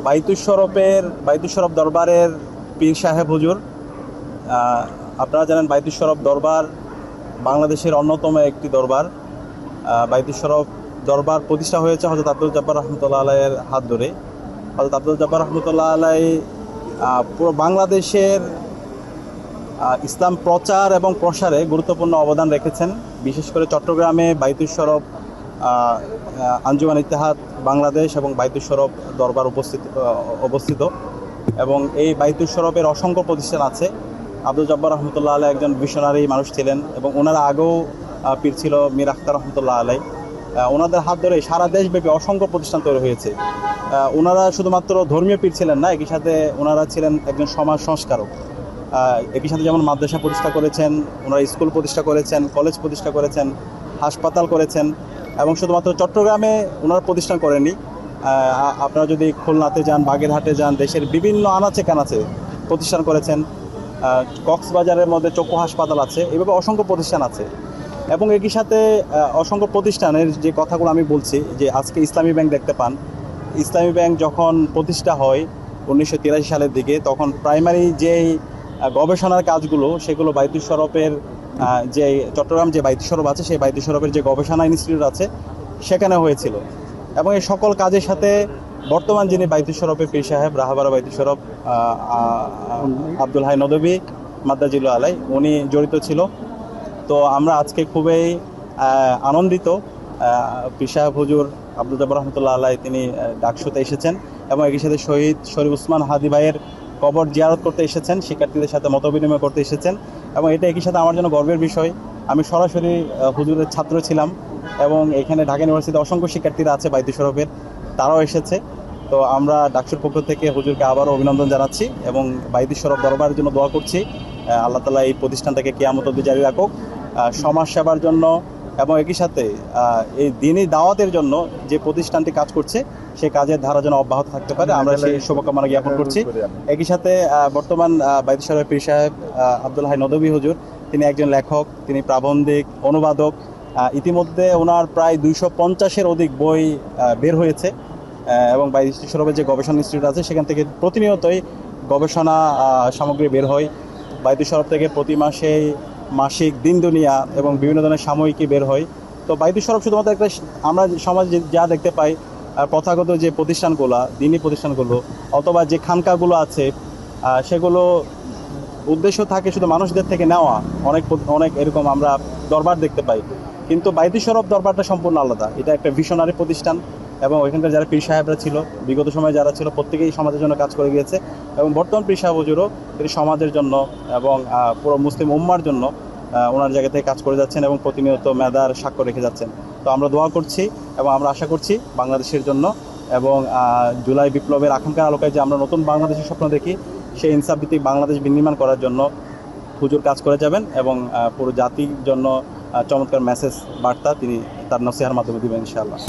বাইতুল শরফ দরবারের পীর সাহেব হুজুর। আপনারা জানেন বাইতুল শরফ দরবার বাংলাদেশের অন্যতম একটি দরবার। বাইতুল শরফ দরবার প্রতিষ্ঠা হয়েছে হযরত আব্দুল জব্বার রহমতুল্লাহ আলাইয়ের হাত ধরে। হযরত আব্দুল জব্বার রহমতুল্লাহ আলাই পুরো বাংলাদেশের ইসলাম প্রচার এবং প্রসারে গুরুত্বপূর্ণ অবদান রেখেছেন। বিশেষ করে চট্টগ্রামে বাইতুল শরফ আঞ্জুমান ইত্তেহাদ বাংলাদেশ এবং বাইতুল শরফ দরবার অবস্থিত এবং এই বাইতুল শরফের অসংখ্য প্রতিষ্ঠান আছে। আব্দুল জব্বার রহমতুল্লাহ আলাই একজন ভিশনারি মানুষ ছিলেন এবং ওনারা আগেও পীর ছিল মীর আখতার রহমতুল্লাহ আলাই। ওনাদের হাত ধরে সারা দেশব্যাপী অসংখ্য প্রতিষ্ঠান তৈরি হয়েছে। ওনারা শুধুমাত্র ধর্মীয় পীর ছিলেন না, একই সাথে ওনারা ছিলেন একজন সমাজ সংস্কারক। একই সাথে যেমন মাদ্রাসা প্রতিষ্ঠা করেছেন, ওনারা স্কুল প্রতিষ্ঠা করেছেন, কলেজ প্রতিষ্ঠা করেছেন, হাসপাতাল করেছেন এবং শুধুমাত্র চট্টগ্রামে ওনারা প্রতিষ্ঠান করেননি। আপনারা যদি খুলনাতে যান, বাগেরহাটে যান, দেশের বিভিন্ন আনাচে কানাচে প্রতিষ্ঠান করেছেন। কক্সবাজারের মধ্যে চক্ষু হাসপাতাল আছে, এভাবে অসংখ্য প্রতিষ্ঠান আছে। এবং একই সাথে অসংখ্য প্রতিষ্ঠানের যে কথাগুলো আমি বলছি, যে আজকে ইসলামী ব্যাংক দেখতে পান। ইসলামী ব্যাংক যখন প্রতিষ্ঠা হয় 1983 সালের দিকে, তখন প্রাইমারি যেই গবেষণার কাজগুলো সেগুলো বাইতুল শরফের যে চট্টগ্রাম যে বাইতুল শরফ আছে, সেই বাইতুল শরফের যে গবেষণা ইনস্টিটিউট আছে সেখানে হয়েছিল। এবং এই সকল কাজের সাথে বর্তমান যিনি বাইতুল শরফের পীর সাহেব রাহাবারা বাইতুল শরফ আব্দুল হাই নদভী মাদ্দাজিল্লাহ আলাই, উনি জড়িত ছিল। তো আমরা আজকে খুবই আনন্দিত। পীর সাহেব হুজুর আব্দুল জব্বার রহমতুল্লাহ আলাই তিনি ডাকসুতে এসেছেন এবং একই সাথে শহীদ শরীফ উসমান হাদি ভাইয়ের কবর জিয়ারত করতে এসেছেন, শিক্ষার্থীদের সাথে মত বিনিময় করতে এসেছেন। এবং এটা একই সাথে আমার জন্য গর্বের বিষয়। আমি সরাসরি হুজুরের ছাত্র ছিলাম এবং এখানে ঢাকা ইউনিভার্সিটিতে অসংখ্য শিক্ষার্থীরা আছে বাইতুল শরফের, তারাও এসেছে। তো আমরা ডাকসুর পক্ষ থেকে হুজুরকে আবারও অভিনন্দন জানাচ্ছি এবং বাইতুল শরফ দরবারের জন্য দোয়া করছি। আল্লাহ তাআলা এই প্রতিষ্ঠানটাকে কিয়ামত অবধি জারি রাখুক, সমাজ সেবার জন্য এবং একই সাথে এই দিনই দাওয়াতের জন্য যে প্রতিষ্ঠানটি কাজ করছে সে কাজের ধারা যেন অব্যাহত থাকতে পারে, আমরা সেই শুভকামনা জ্ঞাপন করছি। একই সাথে বর্তমান বাইতুল শরফের পীর সাহেব আব্দুল হাই নদভী হুজুর, তিনি একজন লেখক, তিনি প্রাবন্ধিক, অনুবাদক। ইতিমধ্যে ওনার প্রায় 250-এর অধিক বই বের হয়েছে এবং বাইতুল শরফের যে গবেষণা ইনস্টিটিউট আছে সেখান থেকে প্রতিনিয়তই গবেষণা সামগ্রী বের হয়। বাইতুল শরফ থেকে প্রতি মাসে মাসিক, দিন দুনিয়া এবং বিভিন্ন ধরনের সাময়িকী বের হয়। তো বাইতুল শরফ শুধুমাত্র একটা, আমরা সমাজে যা দেখতে পাই প্রথাগত যে প্রতিষ্ঠানগুলো, দিনী প্রতিষ্ঠানগুলো অথবা যে খানকাগুলো আছে, সেগুলো উদ্দেশ্য থাকে শুধু মানুষদের থেকে নেওয়া। অনেক এরকম আমরা দরবার দেখতে পাই, কিন্তু বাইতুল শরফ দরবারটা সম্পূর্ণ আলাদা। এটা একটা ভিশনারি প্রতিষ্ঠান এবং ওইখানকার যারা পীর সাহেবরা ছিল, বিগত সময়ে যারা ছিল, প্রত্যেকেই সমাজের জন্য কাজ করে গিয়েছে এবং বর্তমান পীর সাহেব হুজুরও তিনি সমাজের জন্য এবং পুরো মুসলিম উম্মার জন্য ওনার জায়গা থেকে কাজ করে যাচ্ছেন এবং প্রতিনিয়ত মেধার স্বাক্ষর রেখে যাচ্ছেন। তো আমরা দোয়া করছি এবং আমরা আশা করছি বাংলাদেশের জন্য এবং জুলাই বিপ্লবের আকাঙ্ক্ষার আলোকে যে আমরা নতুন বাংলাদেশের স্বপ্ন দেখি, সেই ইনসাফ ভিত্তিক বাংলাদেশ বিনির্মাণ করার জন্য হুজুর কাজ করে যাবেন এবং পুরো জাতির জন্য চমৎকার মেসেজ বার্তা তিনি তার নসিহার মাধ্যমে দিবেন ইনশাআল্লাহ।